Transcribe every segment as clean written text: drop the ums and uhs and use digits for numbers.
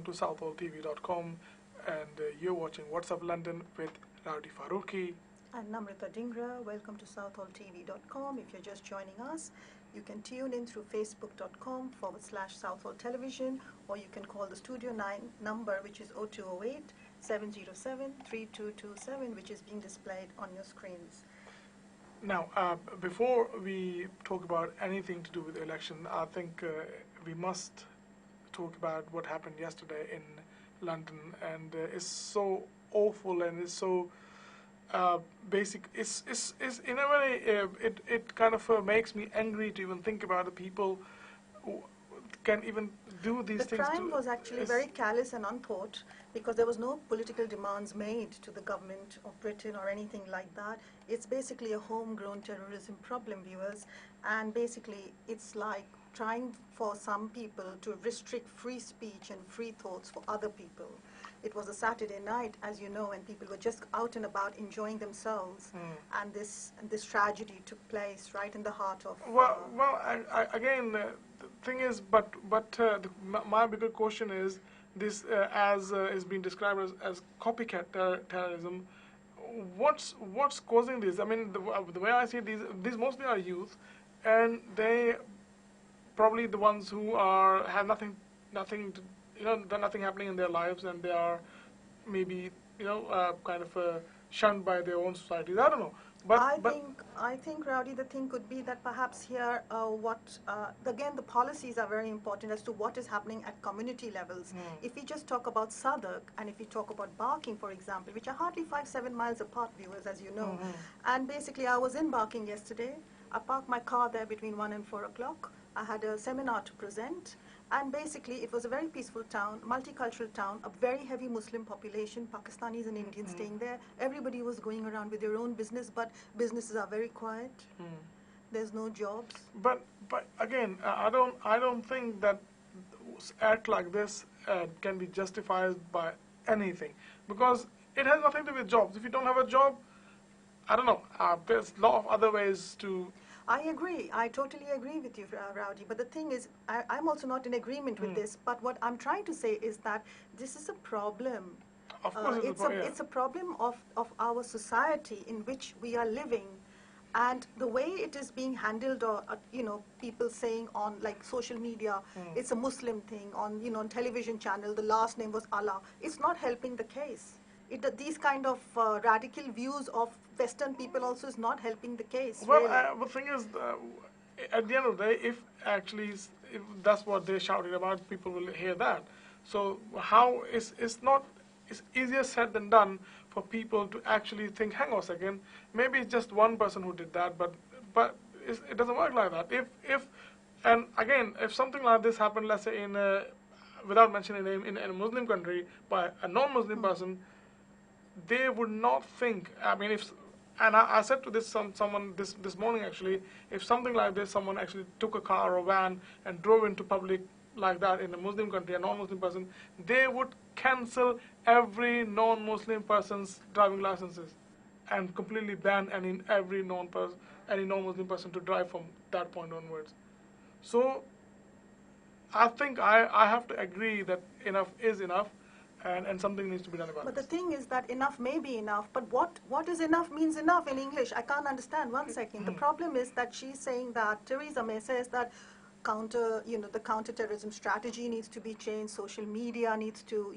to southaltv.com, and you're watching What's Up London with Rowdy Farooqi. And NAMRATA DHINGRA. Welcome to southaltv.com. If you're just joining us, you can tune in through facebook.com/Southall Television, or you can call the Studio 9 number, which is 0208 707 3227, which is being displayed on your screens. Now, before we talk about anything to do with the election, I think we must talk about what happened yesterday in London, and it's so awful and it's so basic. It's in a way it kind of makes me angry to even think about the people who can even do these things. The crime was actually very callous and unthought, because there was no political demands made to the government of Britain or anything like that. It's basically a homegrown terrorism problem, viewers, and basically it's like trying for some people to restrict free speech and free thoughts for other people. It was a Saturday night, as you know, and people were just out and about enjoying themselves, and this tragedy took place right in the heart of. Again, the thing is, my bigger question is this: as is being described as copycat terrorism. What's causing this? I mean, the way I see it, these mostly are youth, and they probably the ones who have nothing to, nothing happening in their lives, and they are maybe kind of shunned by their own societies. I don't know, I think, Rowdy, the thing could be that perhaps here, again, the policies are very important as to what is happening at community levels. If we just talk about Southall, and if we talk about Barking, for example, which are hardly 5-7 miles apart, viewers, as you know, and basically I was in Barking yesterday. I parked my car there between 1 and 4 o'clock. I had a seminar to present, and basically it was a very peaceful town, multicultural town, a very heavy Muslim population, Pakistanis and Indians staying there. Everybody was going around with their own business, but businesses are very quiet. There's no jobs. But again, I don't think that act like this can be justified by anything, because it has nothing to do with jobs. If you don't have a job, I don't know. There's a lot of other ways to. I agree. I totally agree with you, Rowdy. But the thing is, I'm also not in agreement with this. But what I'm trying to say is that this is a problem. Of course, it's a problem of our society in which we are living, and the way it is being handled, or people saying on like social media, it's a Muslim thing. On on television channel, the last name was Allah. It's not helping the case. These kind of radical views of Western people also is not helping the case. Well, really. The thing is, at the end of the day, if that's what they're shouting about, people will hear that. So it's easier said than done for people to actually think, hang on a second, maybe it's just one person who did that, but it doesn't work like that. And again, if something like this happened, let's say without mentioning a name, in a Muslim country by a non-Muslim person, they would not think. I mean, I said to someone this morning actually, if something like this, someone actually took a car or a van and drove into public like that in a Muslim country, a non-Muslim person, they would cancel every non-Muslim person's driving licenses and completely ban any non-Muslim person to drive from that point onwards. So I think I have to agree that enough is enough. And something needs to be done about it. But the thing is that enough may be enough, but what is enough means enough in English? I can't understand. One second. The problem is that she's saying that, Theresa May says that the counter-terrorism strategy needs to be changed, social media needs to,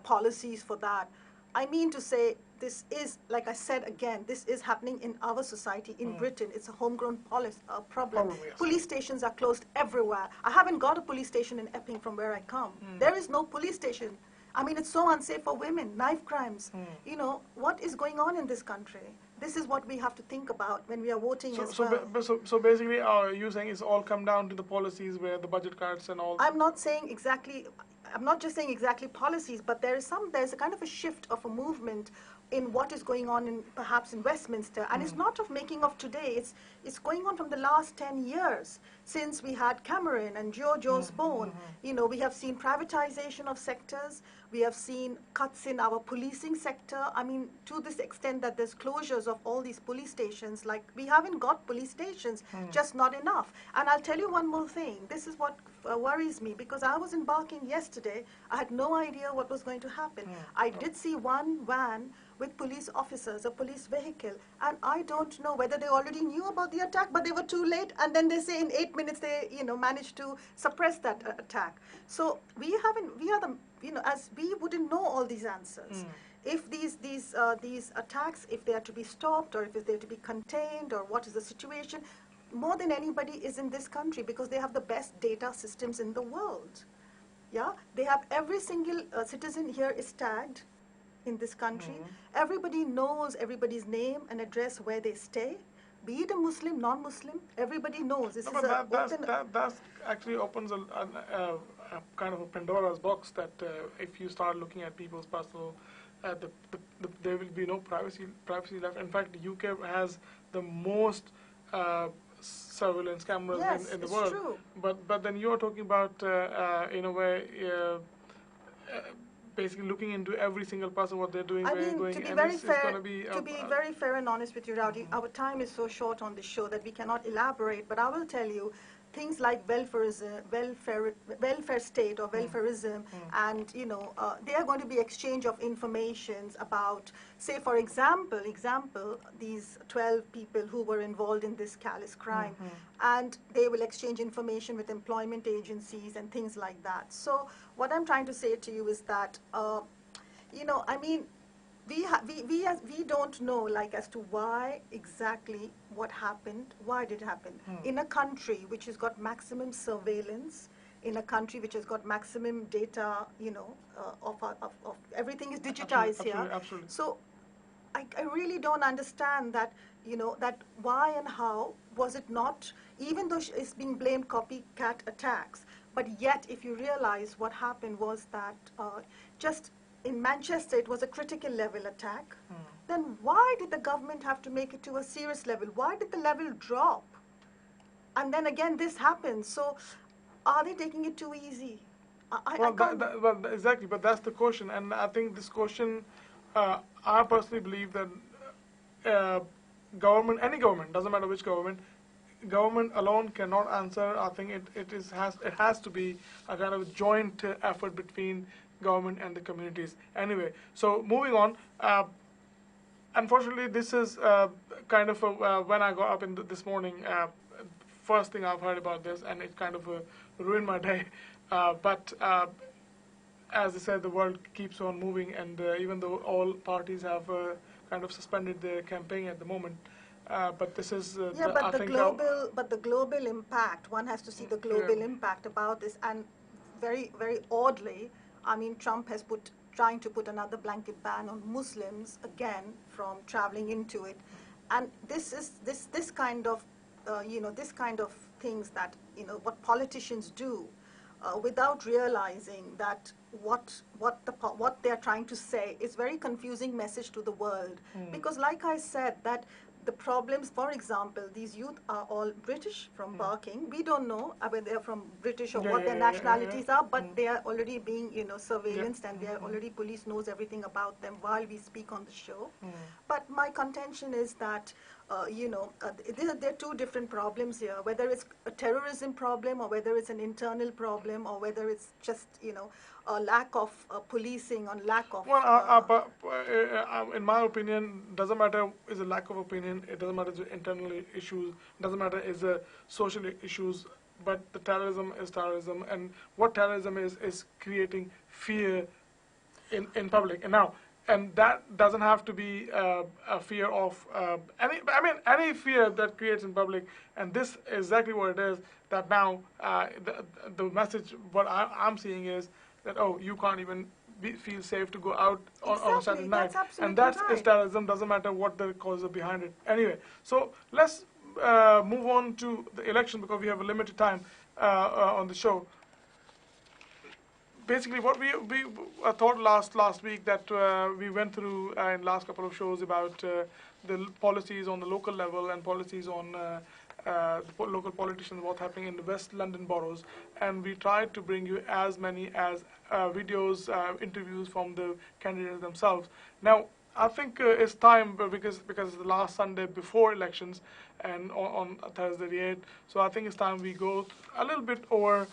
policies for that. I mean to say, this is, like I said again, this is happening in our society, in Britain. It's a homegrown problem. Probably, yes. Police stations are closed everywhere. I haven't got a police station in Epping from where I come. There is no police station. I mean, it's so unsafe for women, knife crimes. What is going on in this country? This is what we have to think about when we are voting as well. So basically, you're saying it's all come down to the policies where the budget cuts and all. I'm not saying exactly, I'm not just saying exactly policies, but there's a kind of a shift of a movement in what is going on in perhaps in Westminster, and it's not of making of today. It's going on from the last 10 years since we had Cameron and George Osborne. We have seen privatization of sectors. We have seen cuts in our policing sector. I mean, to this extent that there's closures of all these police stations. Like, we haven't got police stations, just not enough. And I'll tell you one more thing. This is what worries me, because I was in Barking yesterday. I had no idea what was going to happen. I did see one van with police officers, a police vehicle, and I don't know whether they already knew about the attack, but they were too late, and then they say in 8 minutes they, managed to suppress that attack. So we are the, as we wouldn't know all these answers. If these attacks, if they are to be stopped, or if they're to be contained, or what is the situation, more than anybody is in this country, because they have the best data systems in the world. Yeah, they have every single citizen here is tagged in this country. Everybody knows everybody's name and address where they stay, be it a Muslim, non-Muslim. Everybody knows. This is that actually opens a kind of a Pandora's box, that if you start looking at people's personal, there will be no privacy left. In fact, the UK has the most surveillance cameras in the world. True. But then you're talking about in a way basically looking into every single person, what they're doing, where they're going, to be and very it's fair, going to be very fair and honest with you, Rowdy, our time is so short on the show that we cannot elaborate. But I will tell you, things like welfare state or welfareism, and they are going to be exchange of informations about, say, for example, these 12 people who were involved in this callous crime, and they will exchange information with employment agencies and things like that. So what I'm trying to say to you is that, I mean, we don't know, like, as to why exactly what happened, why did it happen. In a country which has got maximum surveillance, in a country which has got maximum data, of everything is digitized here. Absolutely. So I really don't understand that, that why and how was it not, even though it's being blamed copycat attacks, but yet if you realize what happened was that just in Manchester it was a critical level attack, then why did the government have to make it to a serious level? Why did the level drop? And then again this happens. So are they taking it too easy? Well, exactly, but that's the question, and I think this question, I personally believe that any government, doesn't matter which government alone cannot answer. I think it has to be a kind of joint effort between government and the communities. Anyway, so moving on. Unfortunately, this is kind of when I got up this morning, first thing I've heard about this, and it kind of ruined my day. But as I said, the world keeps on moving, and even though all parties have kind of suspended their campaign at the moment, but this is but the global impact. One has to see the global impact about this, and very, very oddly, I mean, Trump has trying to put another blanket ban on Muslims again from traveling into it, and this is this kind of this kind of things that what politicians do without realizing that what they're trying to say is very confusing message to the world. Because like I said, that the problems, for example, these youth are all British from Barking. We don't know whether they're from British or what their nationalities are, but they are already being surveillanced, and already police knows everything about them while we speak on the show. But my contention is that there are two different problems here, whether it's a terrorism problem or whether it's an internal problem or whether it's just a lack of policing, or lack of in my opinion, doesn't matter is a lack of opinion, it doesn't matter the internal issues, doesn't matter is the social issues, but the terrorism is terrorism, and what terrorism is creating fear in public. And that doesn't have to be a fear of any fear that creates in public, and this is exactly what it is. That now the message what I'm seeing is that, oh, you can't even feel safe to go out on a Saturday night, and that's terrorism. Doesn't matter what the cause is behind it. Anyway, so let's move on to the election, because we have a limited time on the show. Basically, what we thought last week that we went through in last couple of shows about the policies on the local level and policies on the local politicians, what's happening in the West London boroughs, and we tried to bring you as many as videos, interviews from the candidates themselves. Now, I think it's time because it's the last Sunday before elections and on Thursday the 8th. So I think it's time we go a little bit over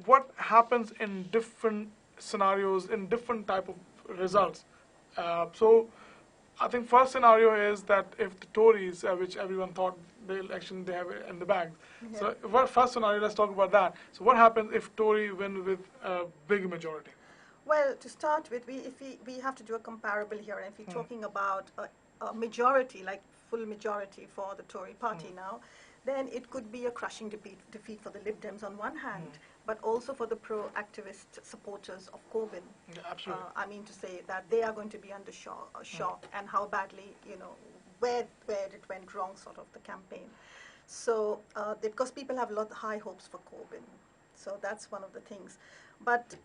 what happens in different scenarios, in different type of results. So I think first scenario is that if the Tories, which everyone thought the election they have it in the bag. Yeah. So first scenario, let's talk about that. So what happens if Tory win with a big majority? Well, to start with, we have to do a comparable here. And if we're talking about a majority, like full majority for the Tory party now, then it could be a crushing defeat for the Lib Dems on one hand, but also for the pro-activist supporters of Corbyn. Yeah, absolutely. I mean to say that they are going to be under shock and how badly, where it went wrong sort of the campaign. So, because people have a lot of high hopes for Corbyn. So that's one of the things. But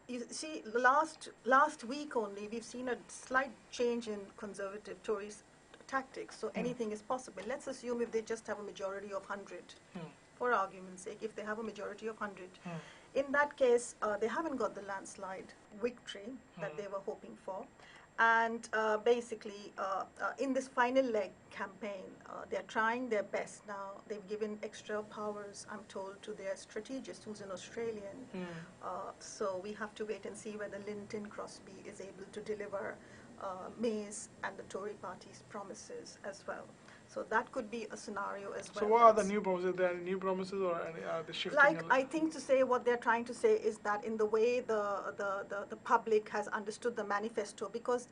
you see, last week only, we've seen a slight change in conservative Tories tactics. So anything is possible. Let's assume if they just have a majority of 100, for argument's sake, if they have a majority of 100, in that case, they haven't got the landslide victory that they were hoping for. And basically, in this final leg campaign, they're trying their best now. They've given extra powers, I'm told, to their strategist, who's an Australian. So we have to wait and see whether Linton Crosby is able to deliver May's and the Tory party's promises as well. So that could be a scenario as well. So what are the new promises? Are there any new promises or are they shifting? Like, I think to say what they're trying to say is that in the way the public has understood the manifesto, because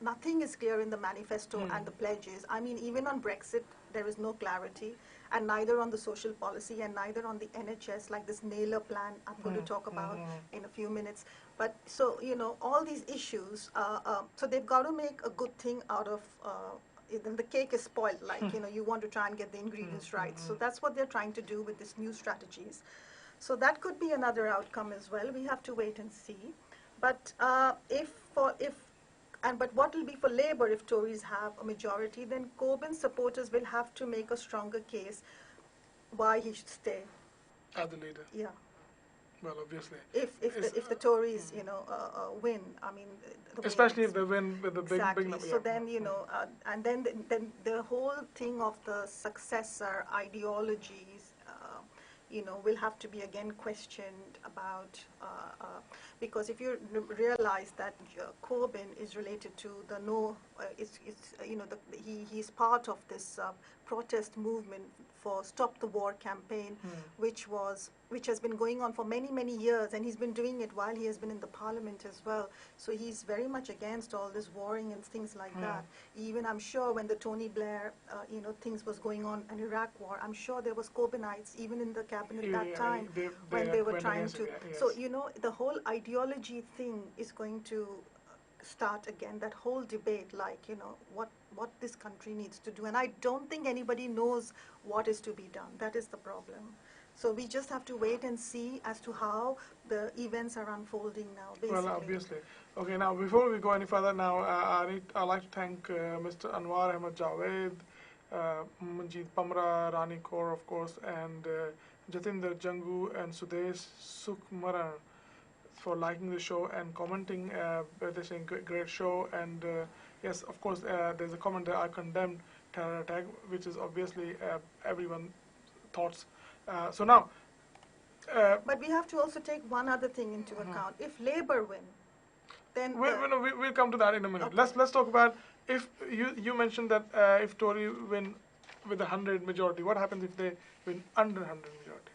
nothing is clear in the manifesto and the pledges. I mean, even on Brexit, there is no clarity, and neither on the social policy and neither on the NHS, like this Naylor plan I'm going to talk about in a few minutes. But so, all these issues, so they've got to make a good thing out of then the cake is spoiled, like, you want to try and get the ingredients right. So that's what they're trying to do with these new strategies. So that could be another outcome as well. We have to wait and see. But but what will be for Labour if Tories have a majority, then Corbyn supporters will have to make a stronger case why he should stay. As the leader? Yeah. Well, obviously. If the Tories, win, I mean, especially if they win with a big number. So then, and then the whole thing of the successor ideologies, will have to be again questioned about, because if you realize that Corbyn is related to the he's part of this protest movement for Stop the War campaign, which has been going on for many years, and he's been doing it while he has been in the parliament as well. So he's very much against all this warring and things like that. Even I'm sure when the Tony Blair, things was going on in Iraq war, I'm sure there was Corbynites even in the cabinet that time when they were trying to. Yes. So the whole ideology thing is going to start again. That whole debate, like what this country needs to do, and I don't think anybody knows what is to be done. That is the problem. So we just have to wait and see as to how the events are unfolding now, basically. Well, obviously. Okay, now before we go any further, now I'd like to thank Mr. Anwar Ahmed Javed, Manjeet Pamra, Rani Kaur, of course, and Jatinder Jangu and Sudesh Sukhmaran for liking the show and commenting. They're saying great show, and yes, of course, there's a comment that I condemned terror attack, which is obviously everyone's thoughts. So now, but we have to also take one other thing into account. If Labour win, then we'll come to that in a minute. Okay. Let's talk about if you mentioned that if Tory win with 100 majority, what happens if they win under 100 majority?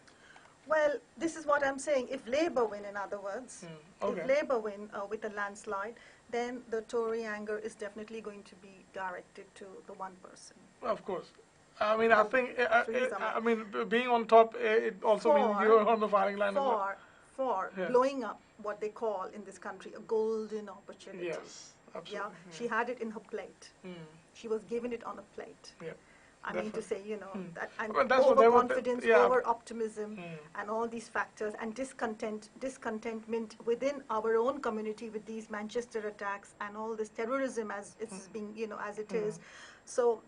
Well, this is what I'm saying. If Labour win, in other words, Okay. if Labour win with a landslide, then the Tory anger is definitely going to be directed to the one person. Of course. I mean, I think, being on top, it also means you're on the firing line as well. For blowing up what they call in this country a golden opportunity. Yes, absolutely. Yeah, she had it in her plate. She was given it on a plate. Yeah. I mean to say, that and Well, that's what they want. overconfidence, Yeah. over optimism, and all these factors, and discontentment within our own community with these Manchester attacks and all this terrorism as it's being, as it is. So,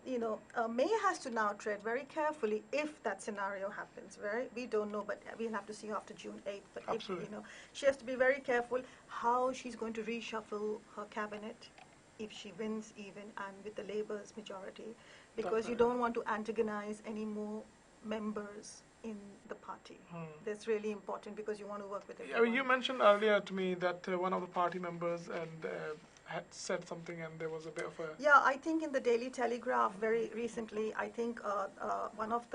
May has to now tread very carefully if that scenario happens, right? We don't know, but we'll have to see after June 8th. But Absolutely. if, she has to be very careful how she's going to reshuffle her cabinet if she wins even, and with the Labour's majority, because you don't want to antagonize any more members in the party. That's really important because you want to work with everyone. I mean, you mentioned earlier to me that one of the party members had said something, and there was a bit of a... Yeah, I think in the Daily Telegraph very recently, I think one of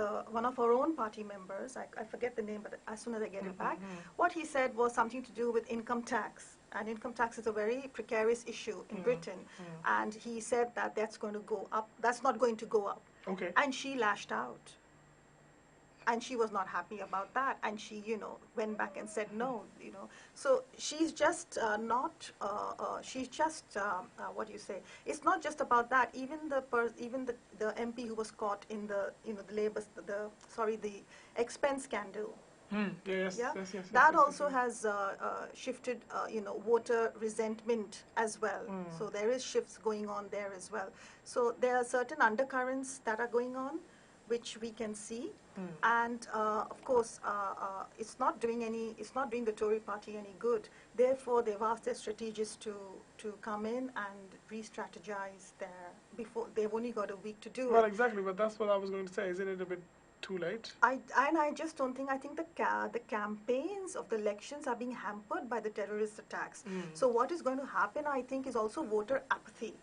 our own party members, I forget the name, but as soon as I get it back, what he said was something to do with income tax. And income tax is a very precarious issue in Britain. And he said that that's going to go up. That's not going to go up. Okay. And she lashed out. And she was not happy about that. And she, went back and said no, So she's just she's just, what do you say? It's not just about that. Even the MP who was caught in the, the Labour, the expense scandal. Yes. That also has shifted, voter resentment as well. So there is shifts going on there as well. So there are certain undercurrents that are going on, which we can see. And of course, it's not doing the Tory party any good. Therefore, they've asked their strategists to come in and re-strategize before they've only got a week to do it. Well, exactly, but that's what I was going to say. Isn't it a bit too late? I just don't think. I think the campaigns of the elections are being hampered by the terrorist attacks. So what is going to happen, I think, is also voter apathy.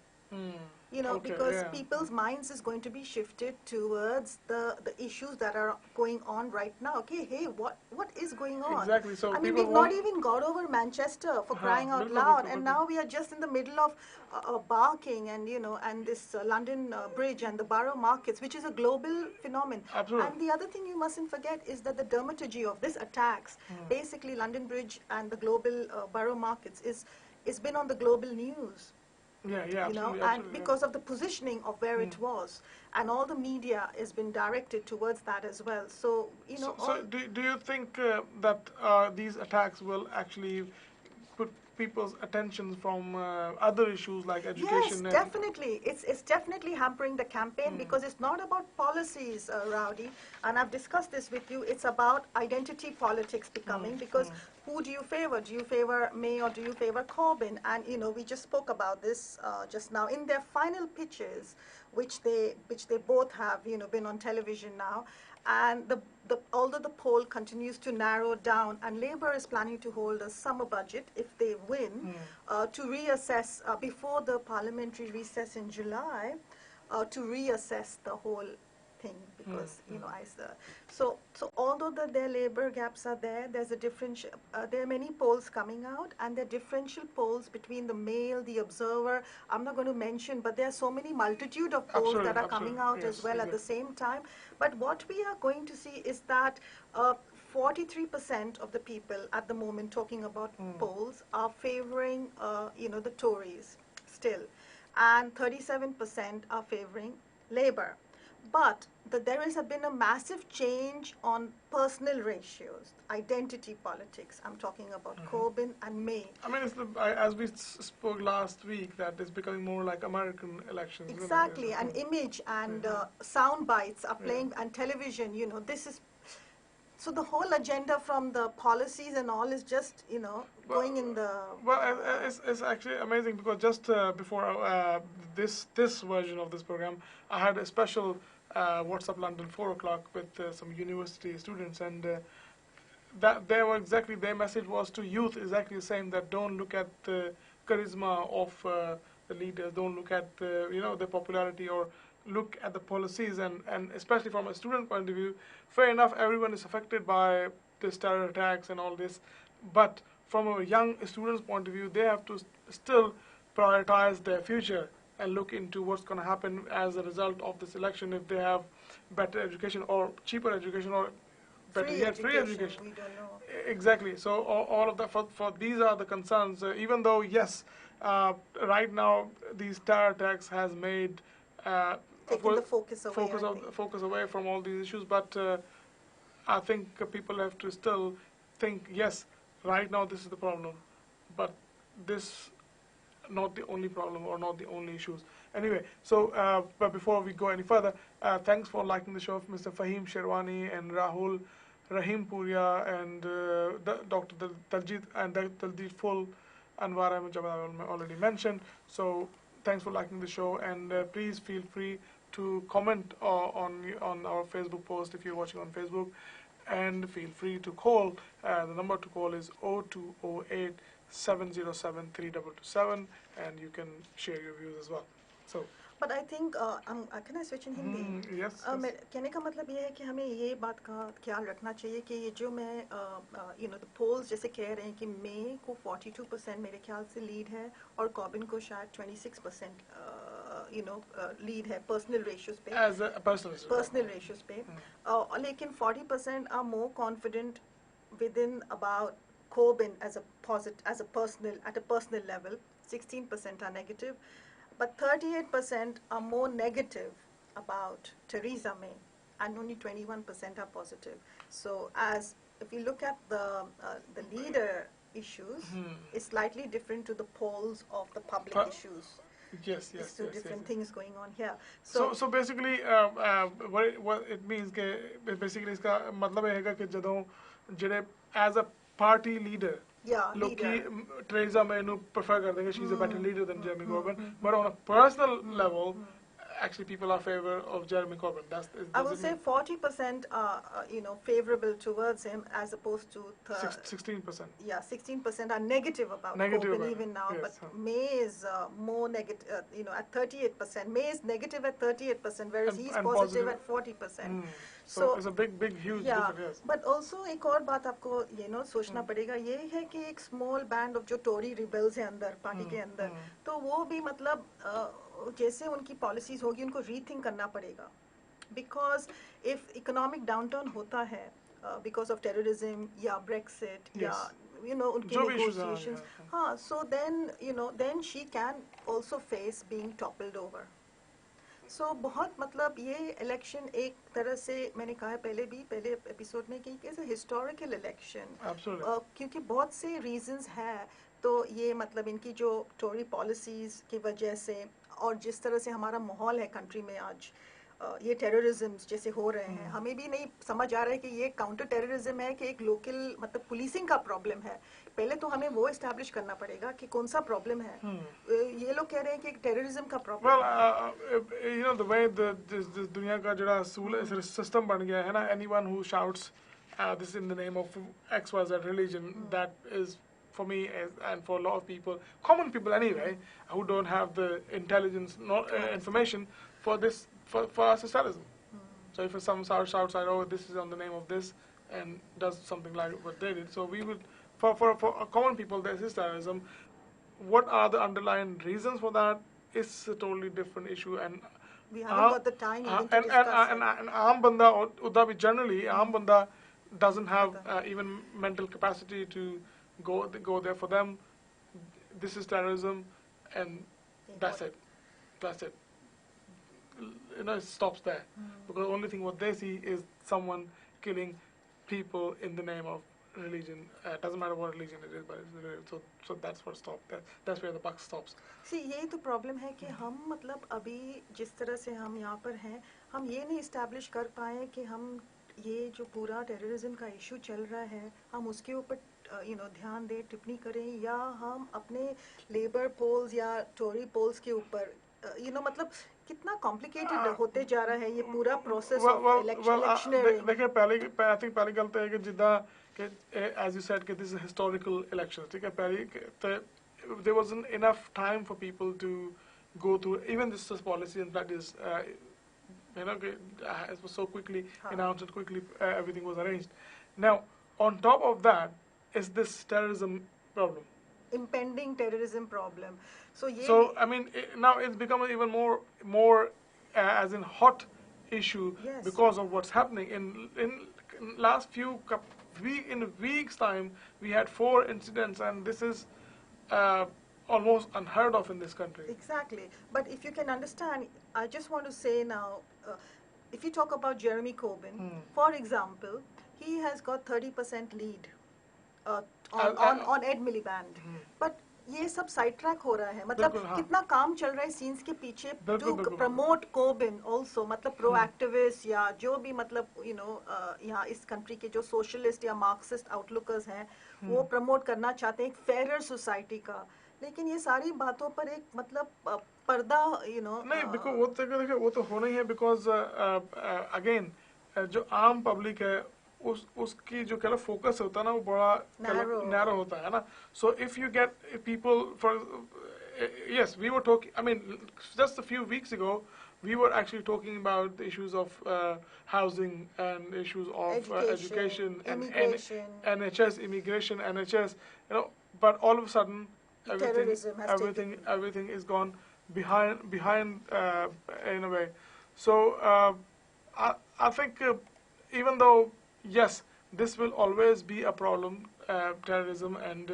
Because people's minds is going to be shifted towards the issues that are going on right now. Okay, hey, what is going on? Exactly. So I mean, we've not even got over Manchester for crying out loud, and now we are just in the middle of Barking and and this London Bridge and the borough markets, which is a global phenomenon. Absolutely. And the other thing you mustn't forget is that the dramaturgy of this attacks, basically London Bridge and the global borough markets, is been on the global news. Absolutely, and because of the positioning of where it was, and all the media has been directed towards that as well. So So do you think that these attacks will actually put people's attention from other issues like education? Yes, definitely. It's definitely hampering the campaign because it's not about policies, Rowdy, and I've discussed this with you. It's about identity politics becoming because who do you favor? Do you favor May or do you favor Corbyn? And we just spoke about this just now in their final pitches, which they both have been on television now. And although the poll continues to narrow down, and Labour is planning to hold a summer budget if they win, to reassess before the parliamentary recess in July, to reassess the whole thing because so although their Labour gaps are there, there's a differential. There are many polls coming out, and there are differential polls between the Mail, the Observer. I'm not going to mention, but there are so many multitude of polls that are coming out as well at the same time. But what we are going to see is that 43% of the people at the moment, talking about polls, are favouring the Tories still, and 37% are favouring Labour. But there has been a massive change on personal ratios, identity politics. I'm talking about Corbyn and May. I mean, as we spoke last week, that it's becoming more like American elections. Exactly, and image and sound bites are playing, and television, this is... So the whole agenda from the policies and all is just, going in the... Well, it's actually amazing because just before this version of this program, I had a special WhatsApp London 4 o'clock with some university students, and that their message was to youth exactly the same, that don't look at the charisma of the leaders, don't look at the popularity, or look at the policies, and especially from a student point of view, fair enough, everyone is affected by this terror attacks and all this, but from a young student's point of view, they have to still prioritize their future and look into what's going to happen as a result of this election, if they have better education or cheaper education, or better yet, free education. We don't know. Exactly. So all of that, for these are the concerns. Even though, yes, right now these terror attacks has made taking the focus away. Focus away from all these issues. But I think people have to still think, yes, right now this is the problem, but this not the only problem or not the only issues. Anyway, so but before we go any further, thanks for liking the show, Mr. Fahim Sherwani and Rahul Rahim Puria and Dr. Daljit and Daljit Full Anwar Ahmed I already mentioned. So thanks for liking the show, and please feel free to comment on our Facebook post if you're watching on Facebook, and feel free to call. The number to call is 0208 707 3227, and you can share your views as well. So. But I think, can I switch in Hindi? Yes. कहने का मतलब ये है कि हमें ये बात का ख्याल रखना चाहिए कि ये जो मैं, the polls जैसे कह रहे हैं कि मे को 42% मेरे ख्याल से लीड है और कॉबिन को शायद 26% लीड है पर्सनल रेशियोज पे, as a personal रेशियोज पे, लेकिन 40% are more confident within about Corbyn as a personal, at a personal level. 16% are negative, but 38% are more negative about Theresa May, and only 21% are positive. So, if you look at the leader issues, it's slightly different to the polls of the public issues. Yes. So different things going on here. So basically, what it means कि basically इसका मतलब ये है कि जदों जिन्हें as a party leader, Theresa May nu prefer करते हैं, she's a better leader than Jeremy Corbyn, but on a personal level, actually people are favor of Jeremy Corbyn. I would say 40% are favorable towards him as opposed to 16%. Yeah, 16% are negative about Corbyn even now. Yes, but May is more negative. At 38%, May is negative at 38%, whereas he's positive at 40%. So it's a big, huge difference. Yes. But also एक और बात आपको सोचना पड़ेगा, ये है कि एक small band of जो Tory rebels है अंदर पार्टी के अंदर, तो वो भी मतलब जैसे उनकी policies होगी उनको rethink करना पड़ेगा, because if economic downturn होता है because of terrorism या Brexit या उनकी negotiations, so then she can also face being toppled over. So बहुत मतलब ये इलेक्शन एक तरह से मैंने कहा पहले एपिसोड में कि इट्स अ हिस्टोरिकल इलेक्शन, क्योंकि बहुत से रीजंस हैं, तो ये मतलब इनकी जो टोरी पॉलिसीज की वजह से और जिस तरह से हमारा माहौल है कंट्री में आज, ये टेररिज्म जैसे हो रहे हैं, हमें भी नहीं समझ आ रहा है कि ये काउंटर टेररिज्म है कि एक लोकल मतलब पुलिसिंग का प्रॉब्लम है. पहले तो हमें वो एस्टैब्लिश करना पड़ेगा कि कौन सा प्रॉब्लम है. ये लोग कह रहे हैं कि एक टेररिज्म का प्रॉब्लम है. the way this दुनिया का जो सिस्टम बन गया है ना, anyone who shouts this in the name of XYZ religion, that is for me and for a lot of people, common people anyway, who don't have the intelligence, information for this, for us socialism. So if someone shouts like, oh, this is on the name of this, and does something like what they did, so we would, for common people, this is terrorism. What are the underlying reasons for that? It's a totally different issue, and we haven't got the time even to discuss it. And aam banda, uda bhi generally, aam banda doesn't have even mental capacity to go there. For them, this is terrorism, and that's it. That's it. It stops there, because the only thing what they see is someone killing people in the name of religion. Doesn't matter what religion it is, but so that's what stops. That's where the buck stops. See, यही तो problem है कि हम मतलब अभी जिस तरह से हम यहाँ पर हैं, हम ये नहीं establish कर पाए कि हम ये जो पूरा terrorism का issue चल रहा है, हम उसके ऊपर ध्यान दें, टिप्पणी करें, या हम अपने labor polls या Tory polls के ऊपर मतलब कितना complicated होते जा रहा है ये पूरा process of electioneering. देखिए पहली गलती है कि जितना as you said, this is a historical election. There wasn't enough time for people to go through even this policy and practice. It was so quickly announced and quickly everything was arranged. Now, on top of that is this terrorism problem. Impending terrorism problem. I mean, now it's become even more as in hot issue because of what's happening in last few in a week's time. We had 4 incidents, and this is almost unheard of in this country. Exactly. But if you can understand, I just want to say now, if you talk about Jeremy Corbyn, for example, he has got 30% lead uh, on Ed Miliband. But ये सब side track हो रहा है मतलब कितना काम चल रहा है सीन्स के पीछे टू प्रमोट कोबिन ऑल्सो मतलब प्रो एक्टिविस्ट या जो भी मतलब यहाँ इस कंट्री के जो सोशलिस्ट या मार्क्सिस्ट आउटलुकर्स हैं वो प्रमोट करना चाहते हैं एक फेयर सोसाइटी का लेकिन ये सारी बातों पर एक मतलब पर्दा नहीं बिकॉज वो तो देखिए वो तो होना ही है बिकॉज अगेन जो आम पब्लिक है उसकी जो कह लो फोकस होता है ना वो बड़ा नैरो होता है ना so if you get people for yes we were talking I mean just a few weeks ago we were actually talking about the issues of housing and issues of education and NHS immigration NHS but all of a sudden everything is gone behind in a way so I think even though yes, this will always be a problem, terrorism, and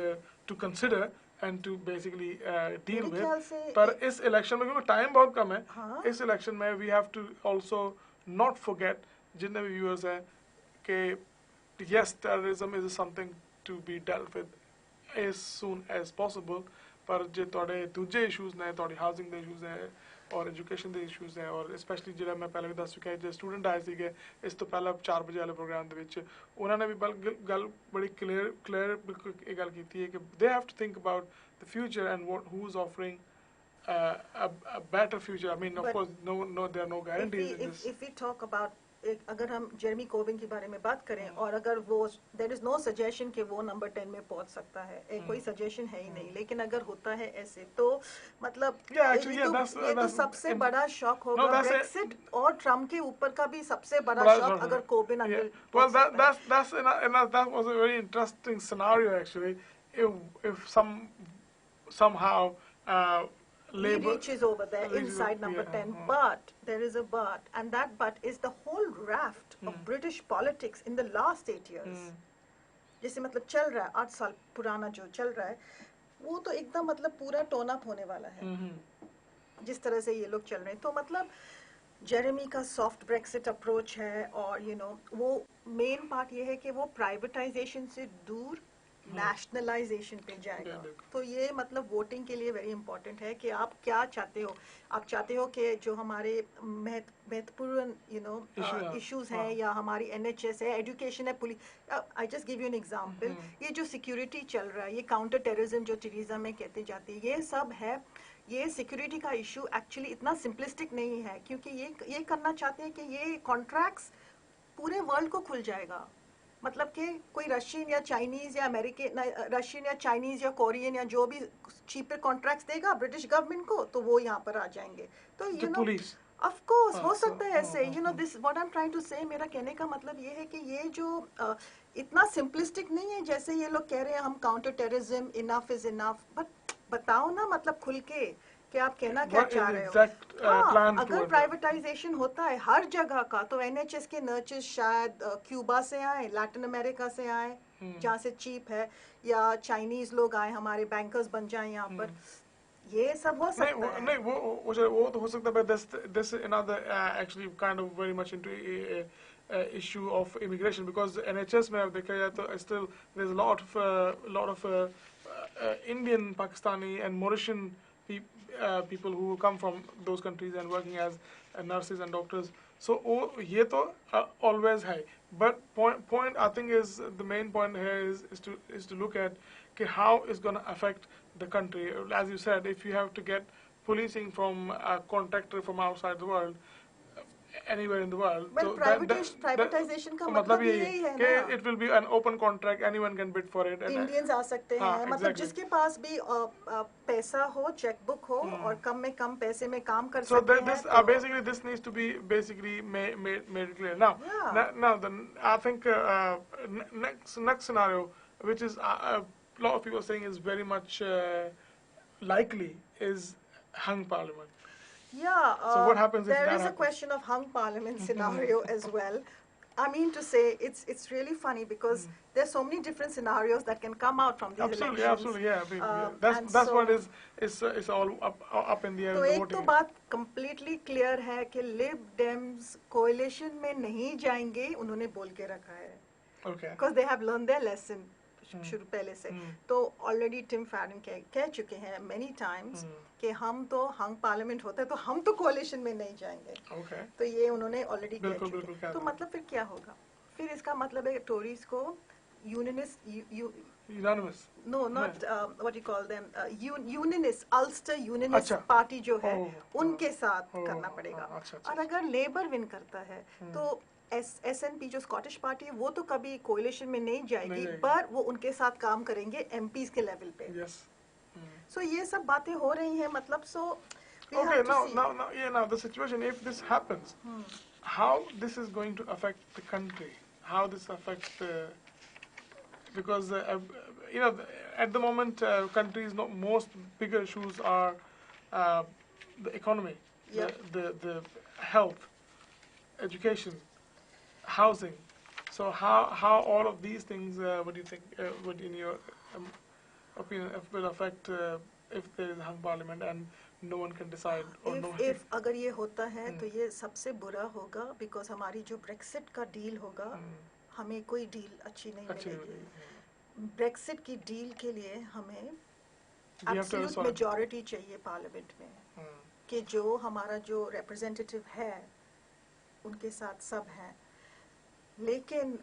to consider and to basically deal with. But इस election में क्योंकि time बहुत कम है, इस election में we have to also not forget जितने भी viewers हैं कि yes, terrorism is something to be dealt with as soon as possible. पर जो थोड़े दूसरे issues ने, थोड़े housing के issues हैं, और एजुकेशन ਦੇ ਇਸ਼ੂਜ਼ ਹੈ ਔਰ ਸਪੈਸ਼ਲੀ ਜਿਹੜਾ ਮੈਂ ਪਹਿਲਾਂ ਵੀ ਦੱਸ ਚੁੱਕਿਆ ਜੇ ਸਟੂਡੈਂਟ ਆਏ ਸੀਗੇ ਇਸ ਤੋਂ ਪਹਿਲਾਂ 4 ਵਜੇ ਵਾਲੇ ਪ੍ਰੋਗਰਾਮ ਦੇ ਵਿੱਚ ਉਹਨਾਂ ਨੇ ਵੀ ਗੱਲ ਬੜੀ ਕਲੀਅਰ ਇਹ ਗੱਲ ਕੀਤੀ ਹੈ ਕਿ they have to think about the future and who is offering a better future. I mean, of course, there are no guarantees in this. If we talk about अगर हम जेरेमी कोबिन के बारे में बात करें और अगर वो देयर इज नो सजेशन कि वो नंबर 10 में पहुंच सकता है कोई सजेशन है ही नहीं लेकिन अगर होता है ऐसे तो मतलब ये तो सबसे बड़ा शॉक होगा ब्रेक्सिट और ट्रम्प के ऊपर का भी सबसे बड़ा शॉक अगर कोबिन अंदर well that was a very interesting scenario actually if somehow he reaches over there inside number 10 but there is a but and that but is the whole raft of British politics in the last 8 years जैसे मतलब चल रहा है 8 साल पुराना जो चल रहा है वो तो एकदम मतलब पूरा टोन अप होने वाला है जिस तरह से ये लोग चल रहे हैं तो मतलब जेरेमी का सॉफ्ट ब्रेक्सिट अप्रोच है और वो मेन पार्ट ये है कि वो प्राइवेटाइजेशन से दूर नेशनलाइजेशन पे जाएगा तो ये मतलब वोटिंग के लिए वेरी इंपॉर्टेंट है कि आप क्या चाहते हो आप चाहते हो कि जो हमारे महत्वपूर्ण इश्यूज हैं या हमारी NHS है एजुकेशन है police I just give you an example ये जो सिक्योरिटी चल रहा है ये काउंटर टेररिज्म जो टेररिज्म में कहते जाती है ये सब है ये सिक्योरिटी का इशू एक्चुअली इतना सिंपलिस्टिक नहीं है क्योंकि ये करना चाहते हैं कि ये कॉन्ट्रैक्ट्स पूरे वर्ल्ड को खुल जाएगा मतलब कि कोई रशियन या चाइनीज या अमेरिकन रशियन या चाइनीज या कोरियन या जो भी चीपर कॉन्ट्रैक्ट्स देगा ब्रिटिश गवर्नमेंट को तो वो यहाँ पर आ जाएंगे तो ऑफ कोर्स हो सकता है ऐसे this what I am trying to say मेरा कहने का मतलब ये है कि ये जो इतना सिंपलिस्टिक नहीं है जैसे ये लोग कह रहे हैं हम counter terrorism enough is enough but बताओ ना मतलब खुल के कि आप कहना क्या चाह रहे हो अगर प्राइवेटाइजेशन होता है हर जगह का तो NHS के नर्सेस शायद क्यूबा से आए लैटिन अमेरिका से आए जहाँ से चीप है या चाइनीज लोग आए हमारे बैंकर्स बन जाए यहाँ पर ये सब हो सकता है नहीं वो तो हो सकता है this another actually kind of very much into issue of immigration because NHS में अब देखा जाए तो still there's a lot of Indian Pakistani and Mauritian people who come from those countries and working as nurses and doctors so ये तो always है but point I think is the main point here is to look at how it's going to affect the country as you said if you have to get policing from a contractor from outside the world anywhere in the world well, so privatization का मतलब यही है ना it will be an open contract anyone can bid for it Indians आ सकते हैं मतलब जिसके पास भी पैसा हो चेकबुक हो और कम में कम पैसे में काम कर सकते हैं so basically this needs to be basically made clear now then I think next scenario which is a lot of people saying is very much likely is hung parliament Yeah, so what happens if there that is happens? A question of hung parliament scenario as well. I mean to say, it's really funny because there's so many different scenarios that can come out from these Absolutely, elections. absolutely, yeah. I mean, And that's so, what is all up in the air तो in the एक तो voting. बात completely clear है कि लिब DIMMs कोalition में नहीं जाएंगे, उन्होंने बोल के रखा है. Okay. Because they have learned their lesson शुरू पहले से. तो ऑलरेडी टिम फैरन कह चुके हैं many times कि हम तो हंग पार्लियामेंट होता है तो हम तो कोalition में नहीं जाएंगे. Okay. तो ये उन्होंने ऑलरेडी कह बिल्कुल, चुके बिल्कुल हैं. कह तो रहे हैं. मतलब फिर क्या होगा? फिर इसका मतलब है टोरीज को Unanimous. No, not what you call them. Unionist, Ulster Unionist अच्छा. पार्टी जो है, उनके साथ ओह, करना पड़ेगा. अच्छा, अच्छा, और अगर लेबर विन करता है, तो SNP जो स्कॉटिश पार्टी है, वो तो कभी कोalition में नहीं जाएगी, पर वो उनके साथ काम करेंगे MPs के लेवल पे. Yes. So ये सब बातें हो रही हैं, मतलब so. we Okay, have to see. now the situation, if this happens, how this is going to affect the country? How this affects the, because at the moment countries most bigger issues are the economy, Yeah. the health, education, housing. So how all of these things, what do you think, would in your opinion will affect if there is a hung parliament and no one can decide or no? If अगर ये होता है तो ये सबसे बुरा होगा, because हमारी जो ब्रेक्सिट का डील होगा, हमें कोई डील अच्छी नहीं मिलेगी. ब्रेक्सिट की डील के लिए हमें एब्सोल्यूट मेजॉरिटी चाहिए पार्लियामेंट में, कि जो हमारा जो रिप्रेजेंटेटिव है उनके साथ सब हैं. लेकिन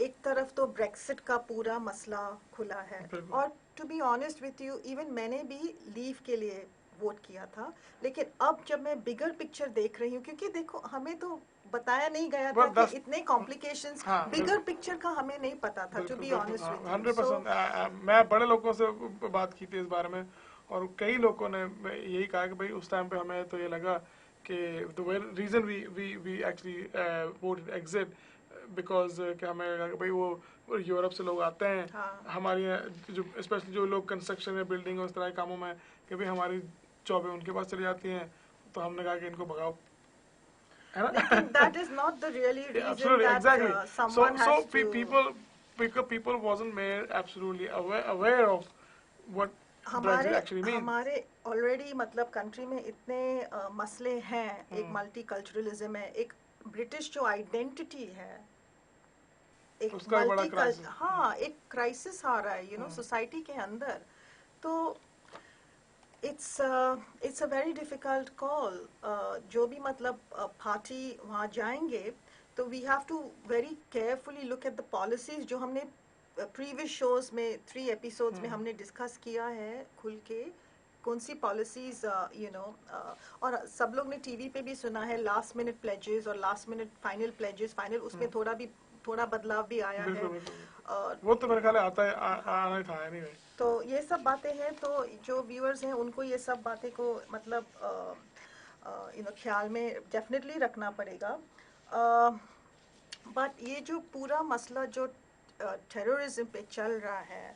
एक तरफ तो ब्रेक्सिट का पूरा मसला खुला है, और to be honest with you, even मैंने भी लीव के लिए वोट किया था, लेकिन अब जब मैं बिगर पिक्चर देख रही हूँ, क्योंकि देखो हमें तो बताया नहीं गया था कि इतने कॉम्प्लिकेशंस, बिगर पिक्चर का हमें नहीं पता था, to be honest with you. 100%. मैं बड़े लोगों से बात की थी इस बारे में, और कई लोगों ने यही कहा कि भाई उस टाइम पे हमें तो ये लगा कि the reason we actually voted exit because कि हमें लगा कि भाई वो यूरोप से लोग आते हैं, हमारी जो स्पेशली जो लोग कंस्ट्रक्शन में, बिल्डिंग और इस तरह के कामों में, कि भाई हमारी जॉबें उनके पास चली जाती हैं, तो हमने कहा कि इनको भगाओ. लेकिन that is not the really reason absolutely, that exactly. Someone has to. People wasn't made absolutely aware of what Brexit actually means. हमारे ऑलरेडी मतलब कंट्री में इतने मसले हैं, एक मल्टीकल्चरलिज्म है, एक ब्रिटिश जो आइडेंटिटी है, एक एक क्राइसिस आ रहा है सोसाइटी के अंदर. तो it's a very difficult call. जो भी मतलब पार्टी वहाँ जाएंगे, तो we have to very carefully look at the policies जो हमने previous shows में 3 episodes में हमने discuss किया है खुल के, कौन सी policies और सब लोग ने TV पे भी सुना है last minute pledges और last minute final pledges. उसमें थोड़ा बदलाव भी आया है. वो तो मेरे ख्याल आता है, आना ही था anyway. तो ये सब बातें हैं, तो जो व्यूअर्स हैं उनको ये सब बातें को मतलब ख्याल में डेफिनेटली रखना पड़ेगा. बट ये जो पूरा मसला जो टेररिज्म पे चल रहा है,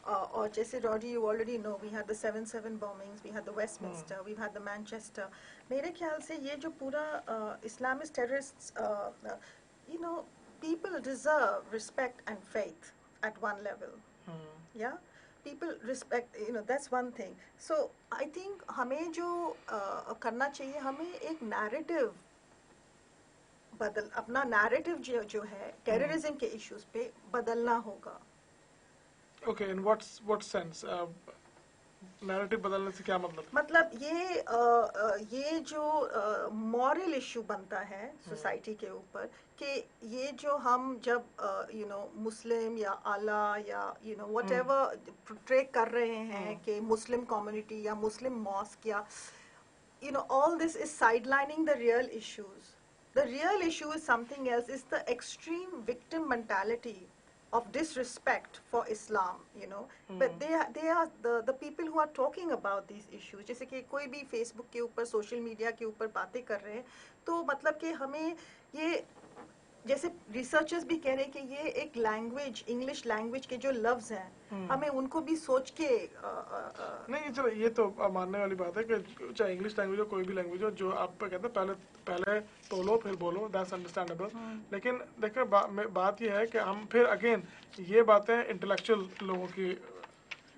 और जैसे रॉडी you already know, we had the 7/7 bombings, we had the Westminster, we had the Manchester. मेरे ख्याल से ये जो पूरा Islamist terrorists, people deserve respect and faith at one level. Yeah, people respect, that's one thing. So I think हमें जो करना चाहिए, हमें एक नैरेटिव अपना नैरेटिव जो है टेररिज्म के इश्यूज पे बदलना होगा. Okay, in what sense? Narrative बदलने से क्या मतलब? मतलब ये जो मॉरल इशू बनता है सोसाइटी के ऊपर, कि ये जो हम जब मुस्लिम या आला या व्हाटएवर ट्रेक कर रहे हैं कि मुस्लिम कम्युनिटी या मुस्लिम मॉस्क या all this is sidelining the real issues. The real issue is something else. It's the extreme victim mentality of disrespect for Islam, but they are the people who are talking about these issues. जैसे कि कोई भी Facebook के ऊपर, social media के ऊपर बातें कर रहे हैं, तो मतलब कि हमें ये जैसे रिसर्चर्स भी कह रहे हैं कि ये एक लैंग्वेज, इंग्लिश लैंग्वेज के जो लफ्ज हैं हमें उनको भी सोच के नहीं, चलो ये तो मानने वाली बात है कि चाहे इंग्लिश लैंग्वेज हो कोई भी लैंग्वेज हो, जो आप कहते हैं पहले पहले तोलो फिर बोलो, दैट्स अंडरस्टैंडेबल। लेकिन देखिए बात ये है कि हम फिर अगेन ये बातें इंटेलेक्चुअल लोगों की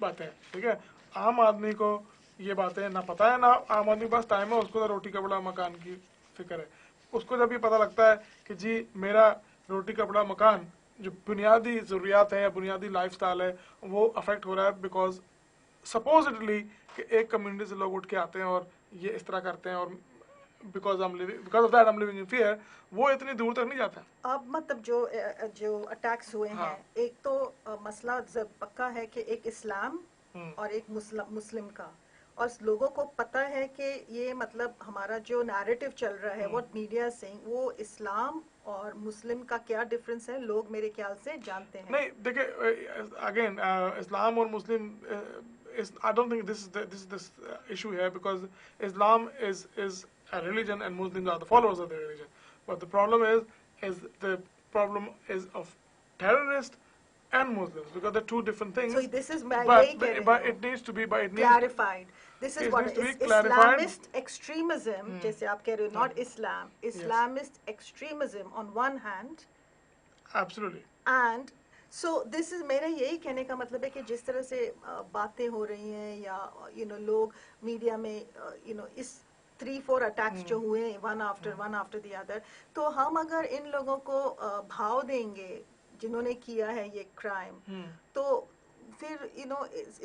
बातें हैं, ठीक है। आम आदमी को ये बातें ना पता है, ना आम आदमी के पास टाइम है, उसको तो रोटी कपड़ा मकान की फिक्र है। उसको जब ये पता लगता है कि जी मेरा रोटी कपड़ा मकान जो बुनियादी ज़रूरियात है या बुनियादी लाइफस्टाइल है वो अफेक्ट हो रहा है बिकॉज सपोजिटली कि एक कम्युनिटी से लोग उठ के आते हैं और ये इस तरह करते हैं और because of that I am living in fear, वो इतनी दूर तक नहीं जाता। अब मतलब जो अटैक्स हुए हाँ। हैं, एक तो मसला पक्का है कि एक इस्लाम और एक मुस्लिम का, और लोगों को पता है कि ये मतलब हमारा जो नैरेटिव चल रहा है व्हाट मीडिया सेइंग, वो इस्लाम और मुस्लिम का क्या डिफरेंस है लोग मेरे ख्याल से जानते हैं। नहीं देखिए अगेन इस्लाम और मुस्लिम I don't think this is this issue here because Islam is a religion and Muslims are the followers of the religion. But the problem is the problem is of terrorists and Muslims because they're two different things. So this is my but it needs to be clarified. This is what needs to be clarified. Islamist extremism, जैसे आप कह रहे हो, not Islam, Islamist extremism on one hand, Absolutely. and so this is, मेरा यही कहने का मतलब है कि जिस तरह से बातें हो रही हैं या लोग मीडिया में इस 3-4 अटैक्स जो हुए वन आफ्टर द अदर, तो हम अगर इन लोगों को भाव देंगे जिन्होंने किया है ये क्राइम, तो फिर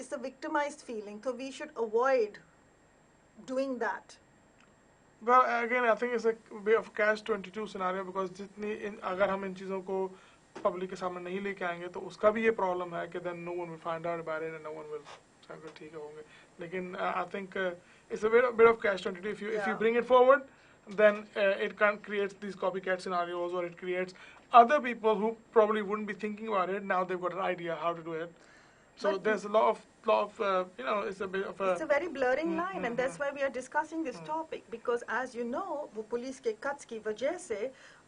it's a victimized feeling, so we should avoid doing that. Well, again, I think it's a bit of catch-22 scenario because अगर हम इन चीज़ों को पब्लिक के सामने नहीं लेके आएंगे तो उसका भी ये प्रॉब्लम है कि then no one will find out about it and no one will say ठीक है होंगे। लेकिन I think it's a bit of catch-22. If you bring it forward, then it can create these copycat scenarios, or it creates other people who probably wouldn't be thinking about it. Now they've got an idea how to do it. So but there's a lot of it's a bit of a... It's a very blurring line, and that's why we are discussing this topic, because as you know, वो police के cuts की वजह से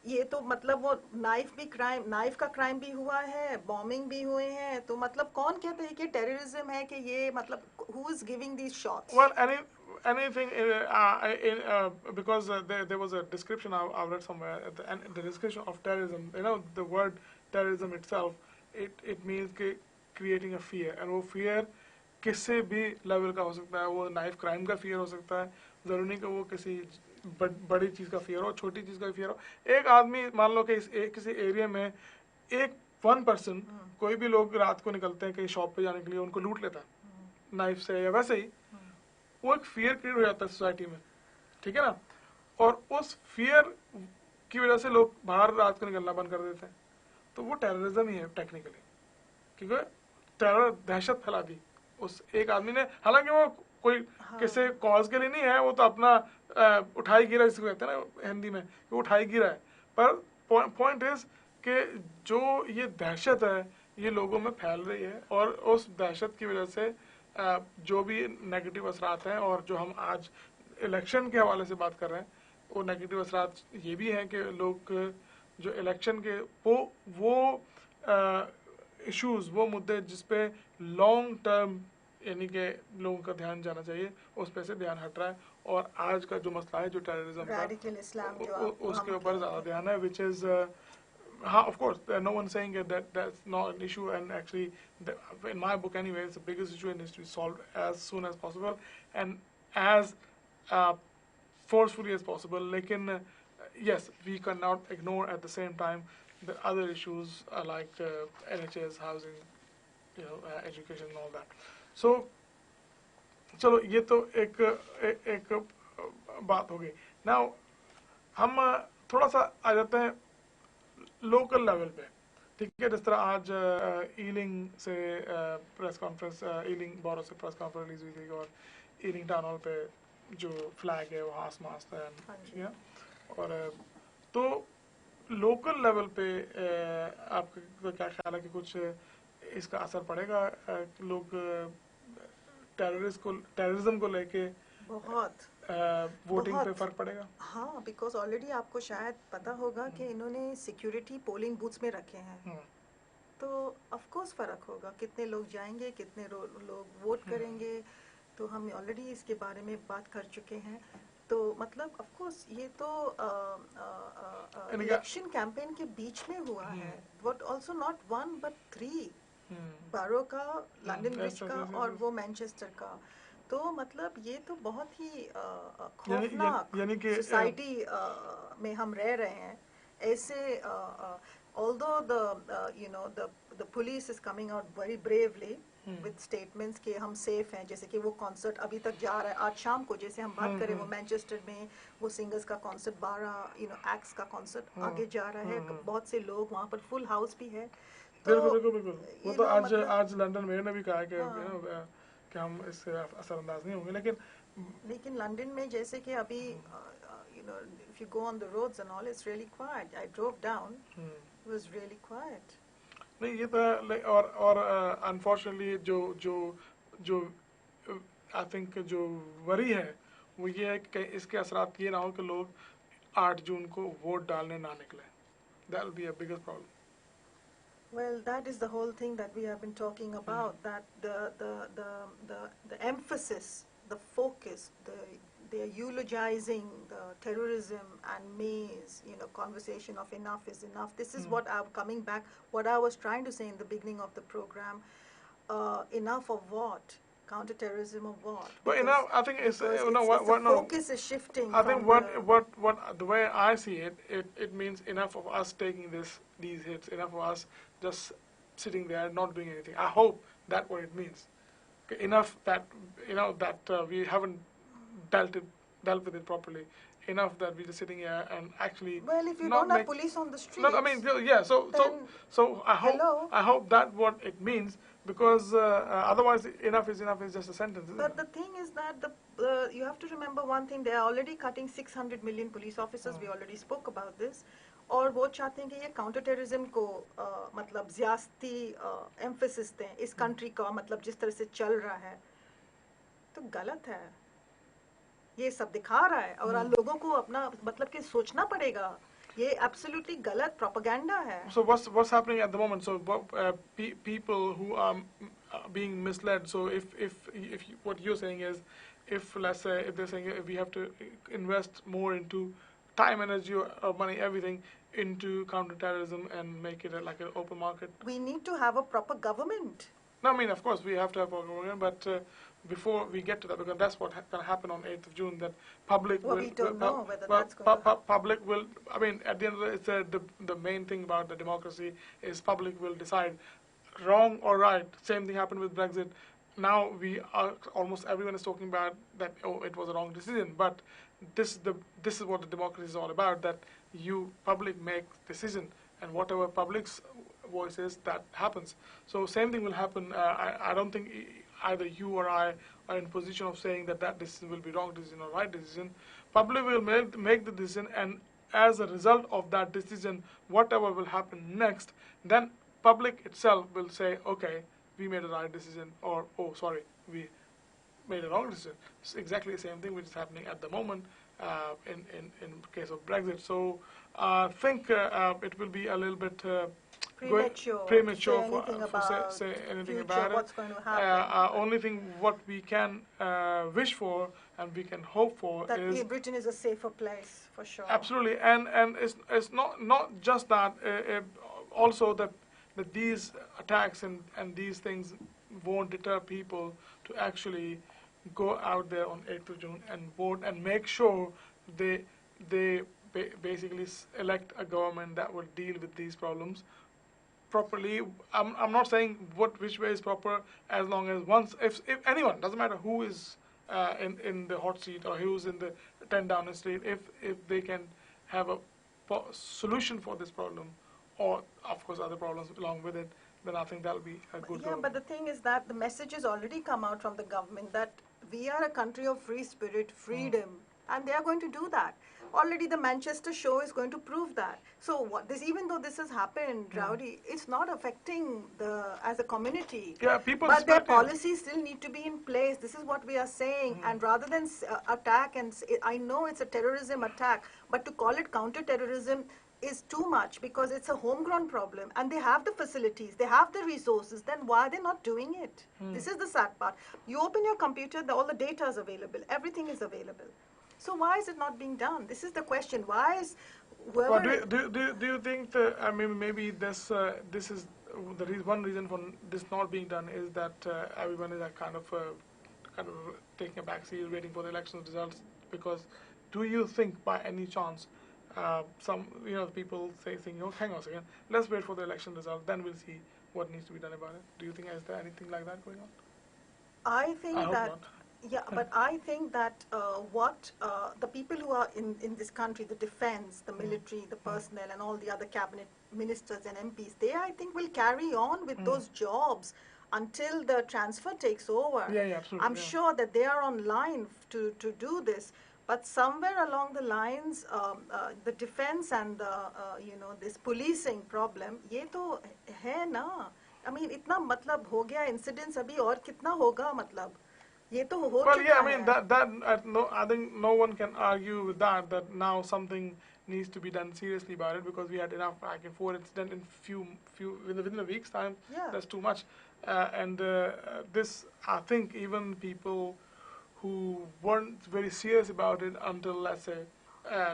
ये तो मतलब वो knife का क्राइम भी हुआ है, बॉम्बिंग भी हुए हैं, तो मतलब कौन कहते हैं कि टेररिज्म है, कि ये मतलब who is giving these shots? Well, anything because there was a description I read somewhere, the description of terrorism, the word terrorism itself, it means creating a fear, and वो fear किसी भी level का हो सकता है। वो knife crime का fear हो सकता है, जरूरी नहीं कि वो किसी बड़ी चीज़ का फियर हो, छोटी चीज़ का फियर हो। एक आदमी मान लो कि किसी एरिया में वन पर्सन, कोई भी लोग रात को निकलते हैं कहीं शॉप पे जाने के लिए, उनको लूट लेता है नाइफ से या वैसे ही, वो एक फियर क्रिएट हो जाता है सोसाइटी में, ठीक है ना। और उस फियर की वजह से लोग बाहर रात को निकलना बंद कर देते हैं, तो वो टेररिज्म ही है टेक्निकली, क्योंकि टेरर दहशत फैला दी उस एक आदमी ने। हालांकि वो कोई किसी कॉज के लिए नहीं है, वो तो अपना उठाई गिरा जिसको कहते हैं ना हिंदी में, वो उठाई गिरा है। पर पॉइंट इज कि जो ये दहशत है ये लोगों में फैल रही है, और उस दहशत की वजह से जो भी नेगेटिव असरात हैं, और जो हम आज इलेक्शन के हवाले से बात कर रहे हैं, वो नेगेटिव असरात ये भी हैं कि लोग जो इलेक्शन के वो इश्यूज, वो मुद्दे जिस पे लॉन्ग टर्म यानी कि लोगों का ध्यान जाना चाहिए, उस पे से ध्यान हट रहा है। और आज का जो मसला है जो टेररिज्म का, उसके ऊपर ज़्यादा ध्यान है, which is of course no one saying that's not an issue, and actually in my book anyway it's the biggest issue and needs to be solved as soon as possible and as forcefully as possible. Lekin yes, we cannot ignore at the same time the other issues like NHS, housing, education and all that. So चलो ये तो एक बात हो गई। Now हम थोड़ा सा आ जाते हैं लोकल लेवल पे, ठीक है। जिस तरह आज ईलिंग से प्रेस कॉन्फ्रेंस, ईलिंग बोरो से प्रेस कॉन्फ्रेंस रिलीज हुई थी, और ईलिंग टाउन हॉल पे जो फ्लैग है वो हास मास्ट है, और तो लोकल लेवल पे आपका क्या ख्याल है कि कुछ इसका असर पड़ेगा? लोग टेररिज्म को लेके बहुत वो वोटिंग पे फर्क पड़ेगा? हाँ, बिकॉज ऑलरेडी आपको शायद पता होगा कि इन्होंने सिक्योरिटी पोलिंग बूथ्स में रखे हैं, तो ऑफ कोर्स फ़र्क होगा, कितने लोग जाएंगे, कितने लोग वोट करेंगे, तो हम ऑलरेडी इसके बारे में बात कर चुके हैं। तो मतलब ऑफ कोर्स ये तो इलेक्शन कैंपेन के बीच में हुआ है, बट आल्सो नॉट 1 but 3, बारो का, लंदन ब्रिज का और वो मैनचेस्टर का। तो मतलब ये तो बहुत ही खौफनाक सोसाइटी में हम रह रहे हैं। ऐसे although the police is coming out very bravely with statements कि हम सेफ हैं, जैसे कि वो कॉन्सर्ट अभी तक जा रहा है, आज शाम को जैसे हम बात करें वो मैनचेस्टर में वो सिंगर्स का कॉन्सर्ट 12 एक्ट्स का कॉन्सर्ट आगे जा रहा है, बहुत से लोग वहाँ पर फुल हाउस भी है। तो बिल्कुल वो तो आज लंदन में ने भी कहा कि हम इससे असरअंदाज नहीं होंगे, लेकिन लंदन में जैसे कि अभी if you go on the roads and all, it's really quiet. I drove down, it was really quiet. नहीं ये तो और अनफॉर्चुनेटली जो आई थिंक जो वरी है वो ये है कि इसके असरात ये ना हो कि लोग 8 जून को वोट डालने ना निकले. That will be a biggest problem. Well, that is the whole thing that we have been talking about. That the emphasis, the focus, they are eulogizing the terrorism and May's conversation of enough is enough. This is what I'm coming back. What I was trying to say in the beginning of the program. Enough of what? Counter-terrorism of what? But enough, I think it's the focus is shifting. I think what the way I see it, it means enough of us taking these hits, enough of us just sitting there not doing anything. I hope that's what it means. Okay, enough that we haven't dealt with it properly. Enough that we're just sitting here and actually. Well, if you don't have police on the streets. No, I mean, yeah. So I hope that's what it means, because otherwise, enough is just a sentence. But the thing is that you have to remember one thing: they are already cutting 600 million police officers. We already spoke about this. और वो चाहते हैं कि ये counter terrorism को मतलब ज़्यादती emphasis दें इस कंट्री का, मतलब जिस तरह से चल रहा है, तो गलत है। ये सब दिखा रहा है और लोगों को अपना मतलब कि सोचना पड़ेगा, ये एब्सोल्युटली गलत प्रोपेगेंडा है। So what's happening at the moment? So people who are being misled. So if what you're saying is, if let's say if they're saying if we have to invest more into time, energy, or money, everything into counter-terrorism and make it like an open market. We need to have a proper government. No, I mean, of course, we have to have a government, but before we get to that, because that's what's going to happen on 8th of June, that public well, will... we don't know whether that's going to happen. Public will... I mean, at the end of the day, the main thing about the democracy is public will decide wrong or right. Same thing happened with Brexit. Now almost everyone is talking about that, oh, it was a wrong decision, but this is what the democracy is all about, that public make decision, and whatever public's voice is, that happens. So same thing will happen. I don't think either you or I are in position of saying that decision will be wrong decision or right decision. Public will make the decision, and as a result of that decision, whatever will happen next, then public itself will say, okay, we made a right decision, or oh, sorry, we made a wrong decision. It's exactly the same thing which is happening at the moment in case of Brexit. So I think it will be a little bit premature to say anything about it. What's going to happen. Only thing what we can wish for and we can hope for that is Britain is a safer place, for sure. Absolutely, and it's not just that. Also that these attacks and these things won't deter people to actually go out there on 8th of June and vote and make sure they basically elect a government that will deal with these problems properly. I'm not saying which way is proper, as long as if anyone, doesn't matter who is in the hot seat or who's in the 10 Downing Street, if they can have a solution for this problem, or of course other problems along with it, then I think that'll be a good government. But the thing is that the message has already come out from the government that we are a country of free spirit, freedom, And they are going to do that. Already the Manchester show is going to prove that. So what this, even though this has happened, Rowdy, it's not affecting as a community. Yeah, people. But their policies still need to be in place. This is what we are saying. And rather than attack, and I know it's a terrorism attack, but to call it counter-terrorism is too much, because it's a homegrown problem and they have the facilities, they have the resources. Then why are they not doing it? This is the sad part. You open your computer, all the data is available, everything is available. So why is it not being done? This is the question. Why is whoever... Well, do you think that, I mean, maybe this is one reason for this not being done is that everyone is kind of taking a backseat, waiting for the election results? Because do you think by any chance some people saying, oh, hang on a second, let's wait for the election result, then we'll see what needs to be done about it? Do you think is there anything like that going on? I think I hope that not. Yeah, but I think that the people who are in this country, the defense, the military, the personnel, and all the other cabinet ministers and MPs, they, I think, will carry on with those jobs until the transfer takes over. Yeah, absolutely. I'm sure that they are online to do this. But somewhere along the lines, the defense and the, this policing problem, ये तो है ना. I mean, इतना मतलब हो गया incidents अभी और कितना होगा मतलब. Well, yeah, I mean, I think no one can argue with that, that now something needs to be done seriously about it, because we had enough back and forth incident within a week's time. Yeah. That's too much. This, I think, even people who weren't very serious about it until, let's say,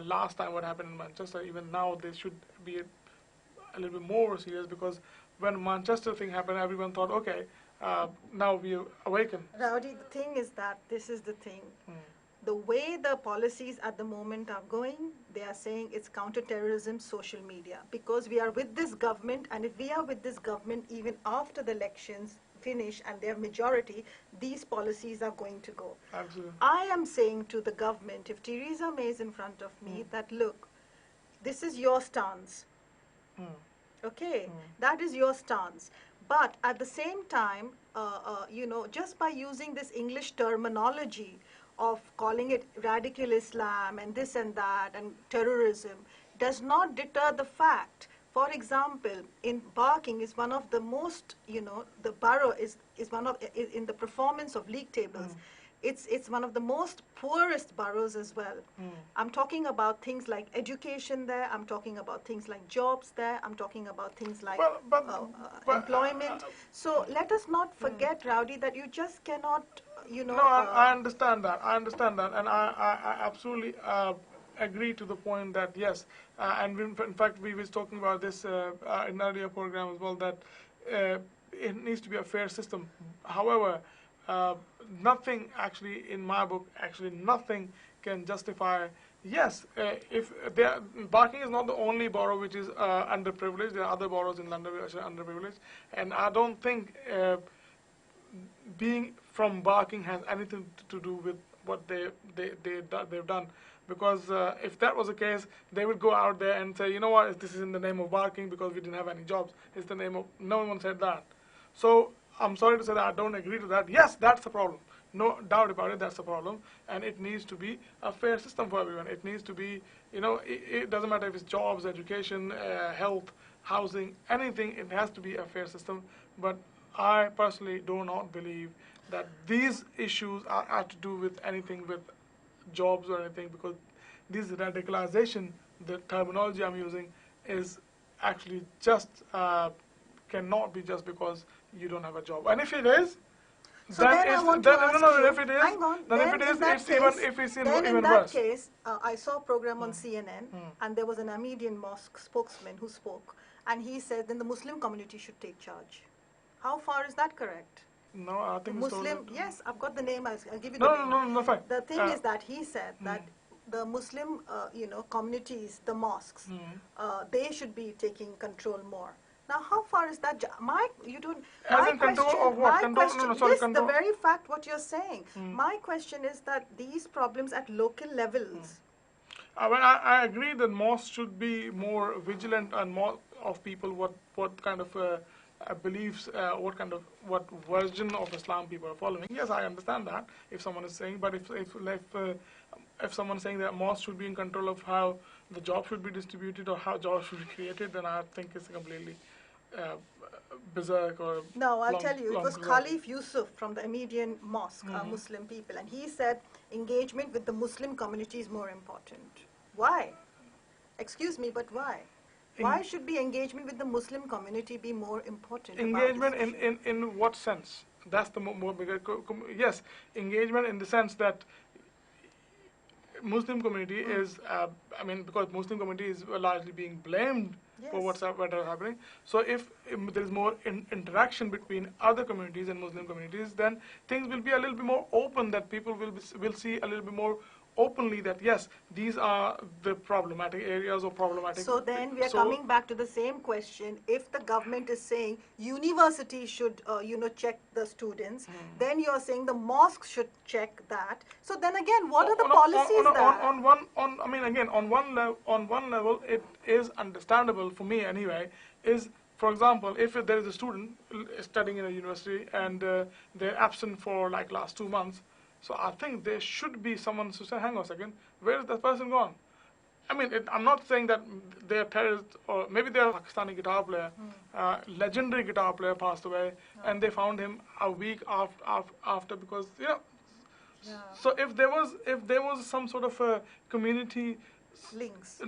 last time what happened in Manchester, even now they should be a little bit more serious, because when Manchester thing happened, everyone thought, okay, now we awaken. Rowdy, the thing is that this is the thing. The way the policies at the moment are going, they are saying it's counter-terrorism, social media. Because we are with this government, and if we are with this government even after the elections finish and their majority, these policies are going to go. Absolutely. I am saying to the government, if Theresa May is in front of me, that look, this is your stance. Okay, that is your stance. But at the same time, just by using this English terminology of calling it radical Islam and this and that and terrorism does not deter the fact. For example, in Barking is one of the most, the borough is one of, in the performance of league tables, it's one of the most poorest boroughs as well. I'm talking about things like education there, I'm talking about things like jobs there, I'm talking about things like employment. So let us not forget, Rowdy, that you just cannot, No, I understand that. And I absolutely agree to the point that, yes, and in fact we was talking about this in an earlier program as well, that it needs to be a fair system. However, nothing actually in my book, nothing can justify, yes, if Barking is not the only borough which is underprivileged. There are other boroughs in London which are underprivileged, and I don't think being from Barking has anything to do with what they've done. Because if that was the case, they would go out there and say, you know what, this is in the name of Barking because we didn't have any jobs. It's the name of, no one said that. So I'm sorry to say that I don't agree to that. Yes, that's the problem. No doubt about it, that's the problem. And it needs to be a fair system for everyone. It needs to be, it doesn't matter if it's jobs, education, health, housing, anything, it has to be a fair system. But I personally do not believe that these issues are to do with anything with jobs or anything, because this radicalization, the terminology I'm using, is actually just cannot be just because you don't have a job. And if it is, so then if it is, hang on, then if it is, it's even in that worse. case, I saw a program on CNN, and there was an Ahmadian mosque spokesman who spoke, and he said then the Muslim community should take charge. How far is that correct? No, I think Muslim. Yes, I've got the name. I'll give you the name. No, fine. The thing is that he said that the Muslim, communities, the mosques, they should be taking control more. Now, how far is that? You don't. As in control of what? The very fact what you're saying. My question is that these problems at local levels. Well, I agree that mosques should be more vigilant and more of people what kind of beliefs, what version of Islam people are following. Yes, I understand that if someone is saying, but if if someone's saying that mosques should be in control of how the job should be distributed or how jobs should be created, then I think it's completely uh, berserk or No, I'll long, tell you, it long was bizarre. Khalif Yusuf from the Ahmadiyyan mosque, Muslim people, and he said engagement with the Muslim community is more important. Why? Excuse me, but why? Why should be engagement with the Muslim community be more important? Engagement about this issue? in what sense? That's the more bigger. Yes, engagement in the sense that Muslim community is, I mean, because Muslim community is largely being blamed for Yes. what is happening. So if there is more interaction between other communities and Muslim communities, then things will be a little bit more open. That people will see a little bit more openly that yes, these are the problematic areas or problematic. So then we are coming back to the same question. If the government is saying universities should, check the students, then you are saying the mosques should check that. So then again, what are the policies there? On one level, it is understandable for me anyway. Is, for example, if there is a student studying in a university and they're absent for like last 2 months. So I think there should be someone to say, hang on a second, where is that person gone? I mean, I'm not saying that they're terrorists, or maybe they're a Pakistani guitar player, legendary guitar player passed away, and they found him a week after because, Yeah. so if there was some sort of a community links,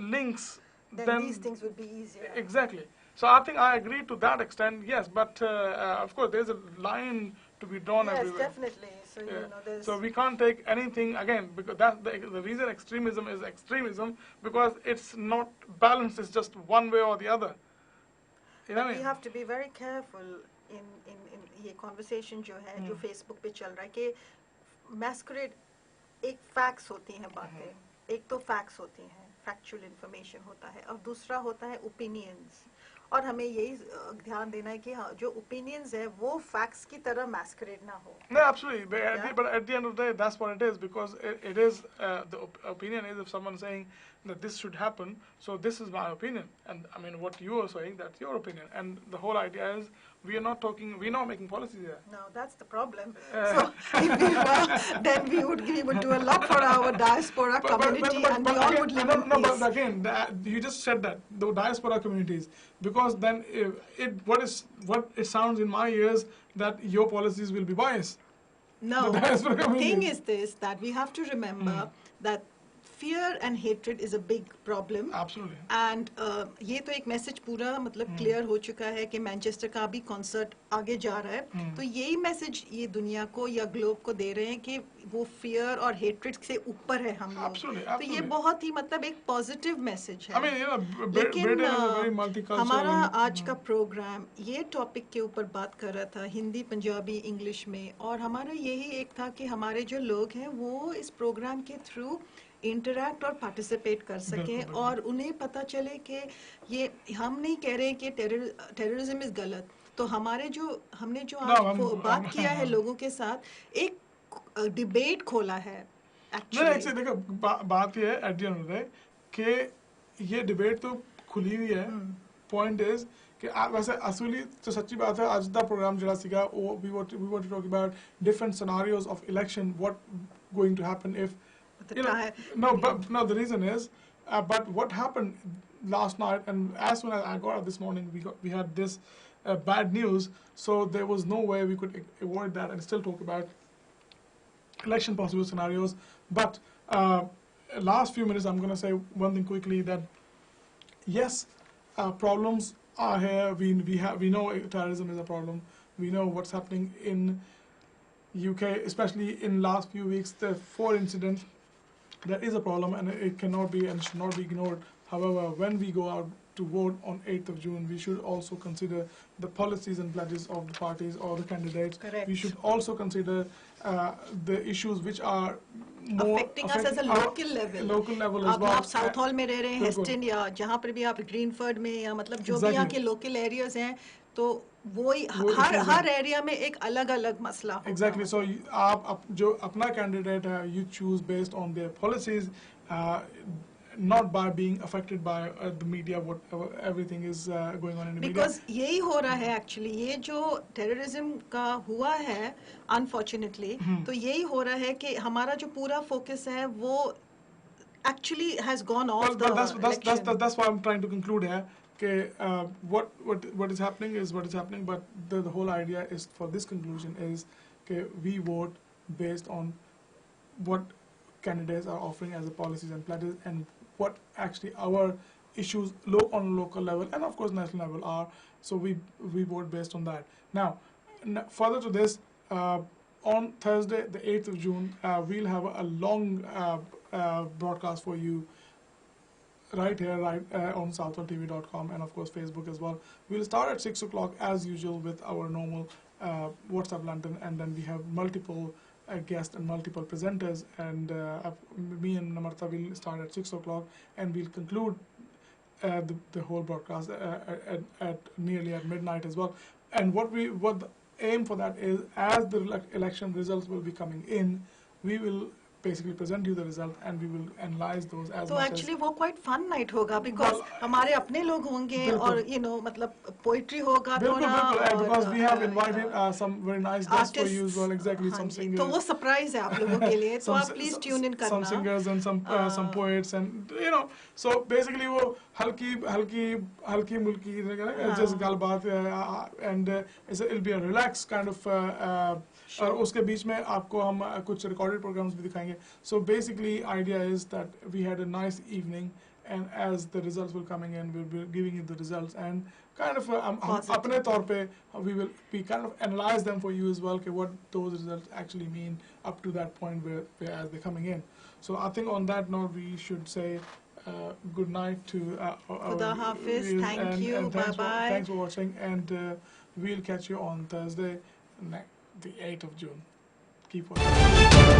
then these things would be easier. Exactly. So I think I agree to that extent, yes, but of course there's a line to be drawn everywhere. Yes, definitely. So, there's... So we can't take anything, again, because that's the reason extremism is extremism, because it's not balanced, it's just one way or the other. You know what I mean? We have to be very careful in ये conversation जो है, जो Facebook पे चल रहा है कि masquerade एक facts होती हैं बातें, एक तो facts होती हैं, factual information होता है, और दूसरा होता है opinions. और हमें यही ध्यान देना है कि जो opinions है वो facts की तरह masquerade ना हो. No, absolutely. But at the end of the day, that's what it is, because it is the opinion is if someone's saying that this should happen, so this is my opinion, and I mean what you are saying, that's your opinion, and the whole idea is we're not making policies here. No, that's the problem. So if we were, then we would do a lot for our diaspora community, and we all would live in peace. But again, you just said that the diaspora communities, because then what it sounds in my ears that your policies will be biased. No, the thing is this, that we have to remember that fear and hatred is a big problem. Absolutely. And ये तो एक message पूरा मतलब clear हो चुका है कि Manchester का भी कॉन्सर्ट आगे जा रहा है, तो यही मैसेज ये दुनिया को या ग्लोब को दे रहे हैं कि वो फियर और हेट्रेड से ऊपर है हम लोग. तो ये बहुत ही मतलब एक पॉजिटिव मैसेज है. लेकिन हमारा आज का प्रोग्राम ये टॉपिक के ऊपर बात कर रहा था हिंदी, पंजाबी, इंग्लिश में, और हमारा यही एक था कि हमारे जो लोग हैं वो इस प्रोग्राम के थ्रू इंटरैक्ट और पार्टिसिपेट कर सकें, और उन्हें पता चले कि ये हम नहीं कह रहे कि टेररिज्म इज गलत. तो हमने जो आज बात किया है लोगों के साथ, एक डिबेट खोला है. नहीं, देखो बात ये है at the end of the day कि ये डिबेट तो खुली हुई है. पॉइंट इज कि वैसे असली तो सच्ची बात है, आज दा प्रोग्राम जरा सीगा we want to talk about different scenarios of election, what going to happen if the reason is, but what happened last night, and as soon as I got up this morning, we had this bad news, so there was no way we could avoid that and still talk about election possible scenarios. But last few minutes, I'm going to say one thing quickly, that yes, problems are here. We know terrorism is a problem. We know what's happening in UK, especially in last few weeks, the 4 incidents. That is a problem, and it cannot be and should not be ignored. However, when we go out to vote on 8th of June, we should also consider the policies and pledges of the parties or the candidates. Correct. We should also consider the issues which are more affecting us as a local level. Local level as well. आप Southall में रह रहे हैं, hasten या जहाँ पर भी आप ग्रीनफर्ड में या मतलब जो भी यहाँ के local areas हैं, तो वो हर एरिया में एक अलग-अलग मसला होगा. Exactly. So आप जो अपना candidate है, you choose based on their policies, not by being affected by the media, what everything is going on in the media. Because यही हो रहा है actually, ये जो terrorism का हुआ है unfortunately, तो यही हो रहा है कि हमारा जो पूरा focus है वो actually has gone off Well, the election. that's why I'm trying to conclude here. Okay, what is happening is what is happening, but the whole idea is for this conclusion is, okay, we vote based on what candidates are offering as a policies and pledges, and what actually our issues on local level and of course national level are. So we vote based on that. Now, further to this, on Thursday, the 8th of June, we'll have a long broadcast for you right here, on southalltv.com, and of course Facebook as well. We'll start at 6 o'clock as usual with our normal WhatsApp London, and then we have multiple guests and multiple presenters, and me and Namrata will start at 6 o'clock, and we'll conclude the whole broadcast at nearly at midnight as well. And what the aim for that is, as the election results will be coming in, we will basically present you the result, and we will analyze those as So much actually as, वो quite fun night होगा, because हमारे अपने लोग होंगे और मतलब poetry होगा थोड़ा, because we have invited some very nice guests for you as well. Exactly, some singers. तो वो surprise है आप लोगों के लिए, तो आप please tune in करना. Some singers and some poets, and so basically वो हल्की मुल्की just गलबात, and it'll be a relaxed kind of और उसके बीच में आपको हम कुछ recorded programs भी दिखाएंगे. So basically idea is that we had a nice evening, and as the results were coming in, we'll be giving you the results, and kind of अपने तौर पे we will kind of analyze them for you as well, okay, what those results actually mean up to that point where as they're coming in. So I think on that note we should say good night to Khuda Hafiz, thank you, and bye-bye. Thanks for watching, and we'll catch you on Thursday, the 8th of June. Keep watching.